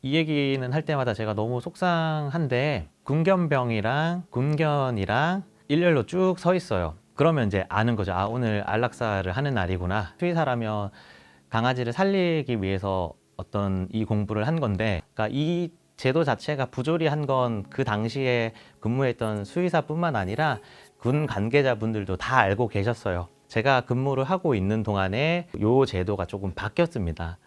이 얘기는 할 때마다 제가 너무 속상한데 군견병이랑 군견이랑 일렬로 쭉 서 있어요. 그러면 이제 아는 거죠. 아, 오늘 안락사를 하는 날이구나. 수의사라면 강아지를 살리기 위해서 어떤 이 공부를 한 건데, 그러니까 이 제도 자체가 부조리한 건 그 당시에 근무했던 수의사뿐만 아니라 군 관계자분들도 다 알고 계셨어요. 제가 근무를 하고 있는 동안에 이 제도가 조금 바뀌었습니다.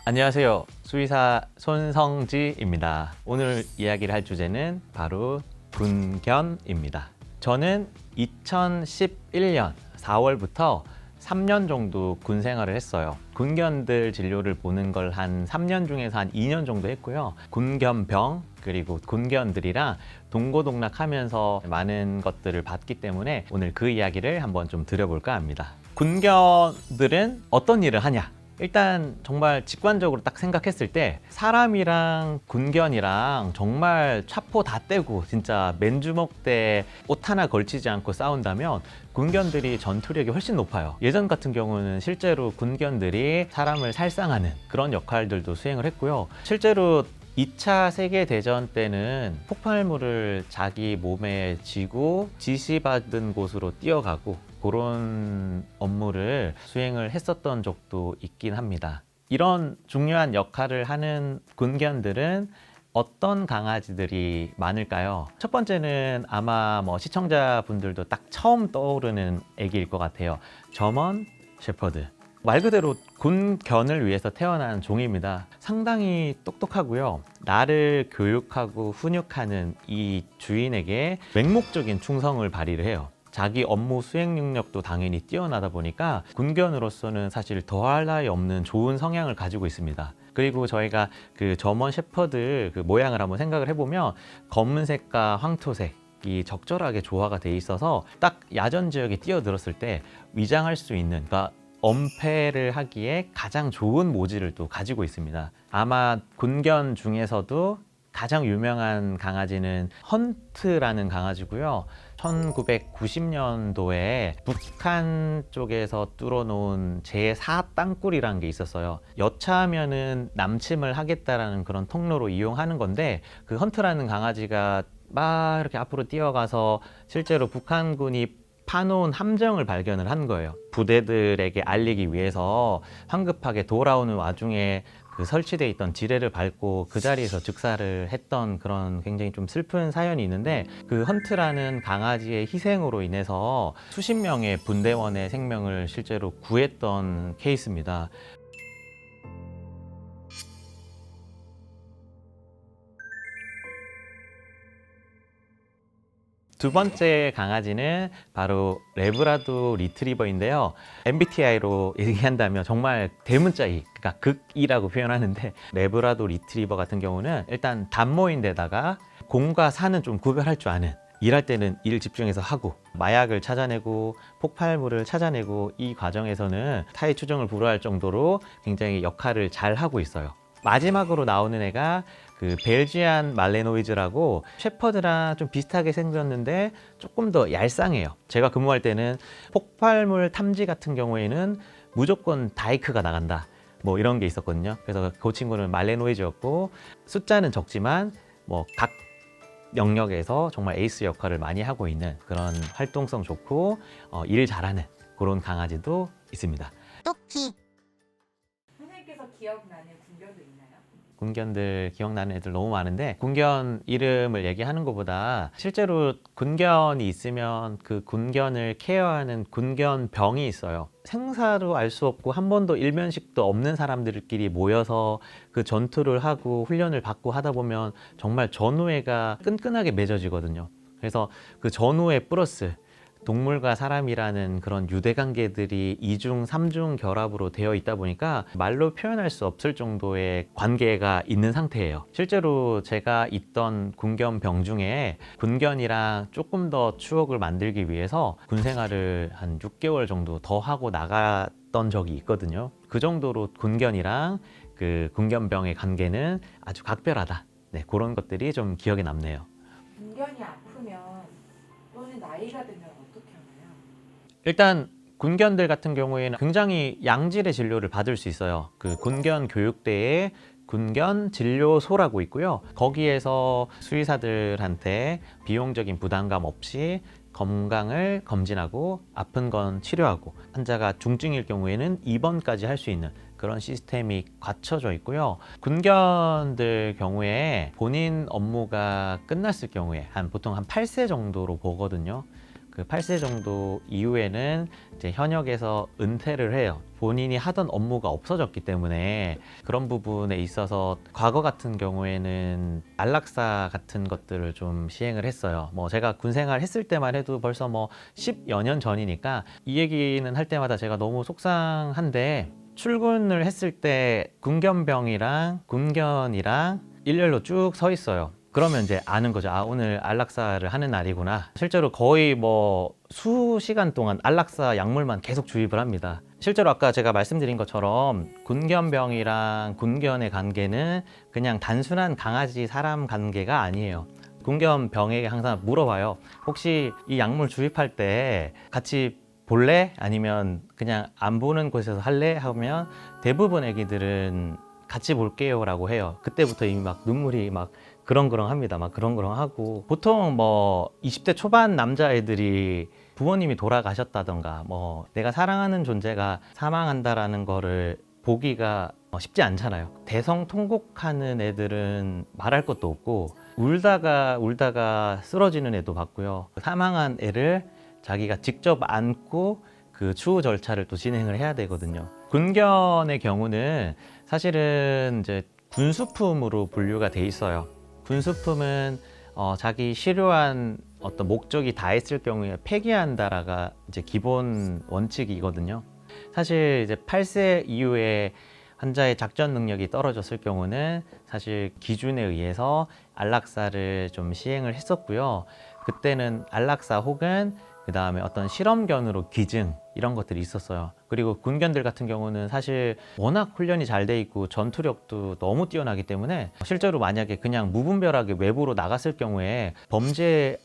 안녕하세요. 수의사 손성지입니다. 오늘 이야기를 할 주제는 바로 군견입니다. 저는 2011년 4월부터 3년 정도 군 생활을 했어요. 군견들 진료를 보는 걸 한 3년 중에서 한 2년 정도 했고요. 군견병 그리고 군견들이랑 동고동락하면서 많은 것들을 봤기 때문에 오늘 그 이야기를 한번 좀 드려볼까 합니다. 군견들은 어떤 일을 하냐? 일단 정말 직관적으로 딱 생각했을 때 사람이랑 군견이랑 정말 차포 다 떼고 진짜 맨주먹대 옷 하나 걸치지 않고 싸운다면 군견들이 전투력이 훨씬 높아요. 예전 같은 경우는 실제로 군견들이 사람을 살상하는 그런 역할들도 수행을 했고요. 실제로 2차 세계대전 때는 폭발물을 자기 몸에 쥐고 지시받은 곳으로 뛰어가고 그런 업무를 수행을 했었던 적도 있긴 합니다. 이런 중요한 역할을 하는 군견들은 어떤 강아지들이 많을까요? 첫 번째는 아마 시청자분들도 딱 처음 떠오르는 애기일 것 같아요. 저먼 셰퍼드. 말 그대로 군견을 위해서 태어난 종입니다. 상당히 똑똑하고요. 나를 교육하고 훈육하는 이 주인에게 맹목적인 충성을 발휘를 해요. 자기 업무 수행 능력도 당연히 뛰어나다 보니까 군견으로서는 사실 더할 나위 없는 좋은 성향을 가지고 있습니다. 그리고 저희가 그 저먼 셰퍼드 그 모양을 한번 생각을 해보면 검은색과 황토색이 적절하게 조화가 돼 있어서 딱 야전 지역에 뛰어들었을 때 위장할 수 있는, 그러니까 엄폐를 하기에 가장 좋은 모질을 또 가지고 있습니다. 아마 군견 중에서도 가장 유명한 강아지는 헌트라는 강아지고요. 1990년도에 북한 쪽에서 뚫어놓은 제4 땅굴이라는 게 있었어요. 여차하면은 남침을 하겠다라는 그런 통로로 이용하는 건데, 그 헌트라는 강아지가 막 이렇게 앞으로 뛰어가서 실제로 북한군이 파놓은 함정을 발견을 한 거예요. 부대들에게 알리기 위해서 황급하게 돌아오는 와중에 그 설치되어 있던 지뢰를 밟고 그 자리에서 즉사를 했던 그런 굉장히 좀 슬픈 사연이 있는데, 그 헌트라는 강아지의 희생으로 인해서 수십 명의 분대원의 생명을 실제로 구했던 케이스입니다. 두 번째 강아지는 바로 레브라도 리트리버인데요. MBTI로 얘기한다면 정말 대문자 E, 그러니까 극E라고 표현하는데, 레브라도 리트리버 같은 경우는 일단 단모인데다가 공과 사는 좀 구별할 줄 아는, 일할 때는 일 집중해서 하고 마약을 찾아내고 폭발물을 찾아내고, 이 과정에서는 타의 추종을 불허할 정도로 굉장히 역할을 잘 하고 있어요. 마지막으로 나오는 애가 그 벨지안 말레노이즈라고 셰퍼드랑 좀 비슷하게 생겼는데 조금 더 얄쌍해요. 제가 근무할 때는 폭발물 탐지 같은 경우에는 무조건 다이크가 나간다, 이런 게 있었거든요. 그래서 그 친구는 말레노이즈였고, 숫자는 적지만 각 영역에서 정말 에이스 역할을 많이 하고 있는 그런 활동성 좋고 일 잘하는 그런 강아지도 있습니다. 토끼. 선생님께서 기억나는 군견도 있나요? 군견들 기억나는 애들 너무 많은데, 군견 이름을 얘기하는 것보다 실제로 군견이 있으면 그 군견을 케어하는 군견병이 있어요. 생사로 알 수 없고 한 번도 일면식도 없는 사람들끼리 모여서 그 전투를 하고 훈련을 받고 하다 보면 정말 전우애가 끈끈하게 맺어지거든요. 그래서 그 전우애 플러스 동물과 사람이라는 그런 유대관계들이 이중, 삼중 결합으로 되어 있다 보니까 말로 표현할 수 없을 정도의 관계가 있는 상태예요. 실제로 제가 있던 군견병 중에 군견이랑 조금 더 추억을 만들기 위해서 군 생활을 한 6개월 정도 더 하고 나갔던 적이 있거든요. 그 정도로 군견이랑 그 군견병의 관계는 아주 각별하다. 네, 그런 것들이 좀 기억에 남네요. 군견이 아프면 또는 나이가 들면 어떻게 하나요? 일단 군견들 같은 경우에는 굉장히 양질의 진료를 받을 수 있어요. 그 군견 교육대에 군견 진료소라고 있고요. 거기에서 수의사들한테 비용적인 부담감 없이 건강을 검진하고 아픈 건 치료하고 환자가 중증일 경우에는 입원까지 할 수 있는 그런 시스템이 갖춰져 있고요. 군견들 경우에 본인 업무가 끝났을 경우에 보통 한 8세 정도로 보거든요. 그 8세 정도 이후에는 이제 현역에서 은퇴를 해요. 본인이 하던 업무가 없어졌기 때문에 그런 부분에 있어서 과거 같은 경우에는 안락사 같은 것들을 좀 시행을 했어요. 뭐 제가 군 생활 했을 때만 해도 벌써 뭐 10여 년 전이니까 이 얘기는 할 때마다 제가 너무 속상한데 출근을 했을 때 군견병이랑 군견이랑 일렬로 쭉 서 있어요. 그러면 이제 아는 거죠. 아, 오늘 안락사를 하는 날이구나. 실제로 거의 뭐 수시간 동안 안락사 약물만 계속 주입을 합니다. 실제로 아까 제가 말씀드린 것처럼 군견병이랑 군견의 관계는 그냥 단순한 강아지 사람 관계가 아니에요. 군견병에게 항상 물어봐요. 혹시 이 약물 주입할 때 같이 볼래? 아니면 그냥 안 보는 곳에서 할래? 하면 대부분 애기들은 같이 볼게요 라고 해요. 그때부터 이미 막 눈물이 막 그렁그렁합니다. 막 그렁그렁하고 보통 뭐 20대 초반 남자애들이 부모님이 돌아가셨다던가 뭐 내가 사랑하는 존재가 사망한다라는 거를 보기가 쉽지 않잖아요. 대성통곡하는 애들은 말할 것도 없고 울다가 쓰러지는 애도 봤고요. 사망한 애를 자기가 직접 안고 그 추후 절차를 또 진행을 해야 되거든요. 군견의 경우는 사실은 이제 군수품으로 분류가 돼 있어요. 군수품은 자기 실효한 어떤 목적이 다했을 경우에 폐기한다라가 이제 기본 원칙이거든요. 사실 이제 8세 이후에 환자의 작전 능력이 떨어졌을 경우는 사실 기준에 의해서 안락사를 좀 시행을 했었고요. 그때는 안락사 혹은 그 다음에 어떤 실험견으로 기증 이런 것들이 있었어요. 그리고 군견들 같은 경우는 사실 워낙 훈련이 잘 돼 있고 전투력도 너무 뛰어나기 때문에 실제로 만약에 그냥 무분별하게 외부로 나갔을 경우에 범죄에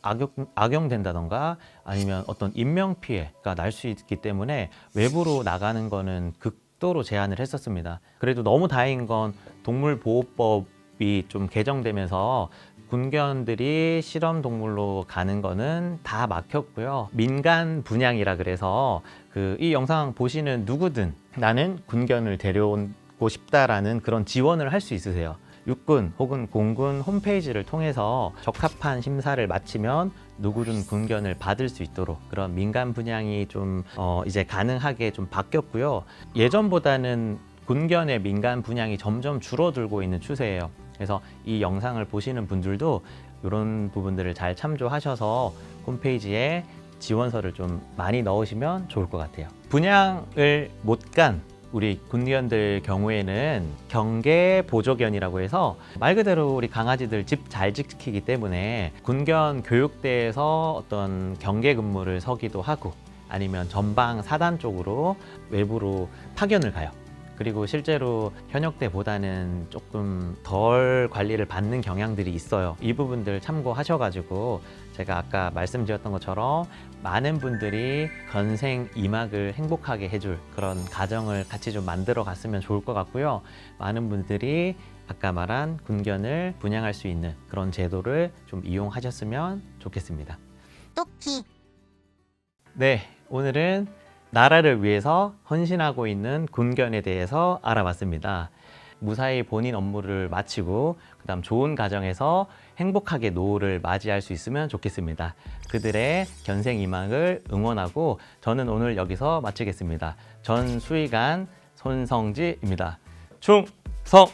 악용된다던가 아니면 어떤 인명피해가 날 수 있기 때문에 외부로 나가는 거는 극도로 제한을 했었습니다. 그래도 너무 다행인 건 동물보호법이 좀 개정되면서 군견들이 실험 동물로 가는 거는 다 막혔고요. 민간 분양이라 그래서 이 영상 보시는 누구든 나는 군견을 데려오고 싶다라는 그런 지원을 할 수 있으세요. 육군 혹은 공군 홈페이지를 통해서 적합한 심사를 마치면 누구든 군견을 받을 수 있도록 그런 민간 분양이 좀 이제 가능하게 좀 바뀌었고요. 예전보다는 군견의 민간 분양이 점점 줄어들고 있는 추세예요. 그래서 이 영상을 보시는 분들도 이런 부분들을 잘 참조하셔서 홈페이지에 지원서를 좀 많이 넣으시면 좋을 것 같아요. 분양을 못 간 우리 군견들 경우에는 경계 보조견이라고 해서 말 그대로 우리 강아지들 집 잘 지키기 때문에 군견 교육대에서 어떤 경계 근무를 서기도 하고 아니면 전방 사단 쪽으로 외부로 파견을 가요. 그리고 실제로 현역 때보다는 조금 덜 관리를 받는 경향들이 있어요. 이 부분들 참고하셔가지고 제가 아까 말씀드렸던 것처럼 많은 분들이 건생 이막을 행복하게 해줄 그런 가정을 같이 좀 만들어 갔으면 좋을 것 같고요. 많은 분들이 아까 말한 군견을 분양할 수 있는 그런 제도를 좀 이용하셨으면 좋겠습니다. 똑키. 네, 오늘은 나라를 위해서 헌신하고 있는 군견에 대해서 알아봤습니다. 무사히 본인 업무를 마치고 그다음 좋은 가정에서 행복하게 노후를 맞이할 수 있으면 좋겠습니다. 그들의 견생이망을 응원하고 저는 오늘 여기서 마치겠습니다. 전 수의관 손성지입니다. 충성!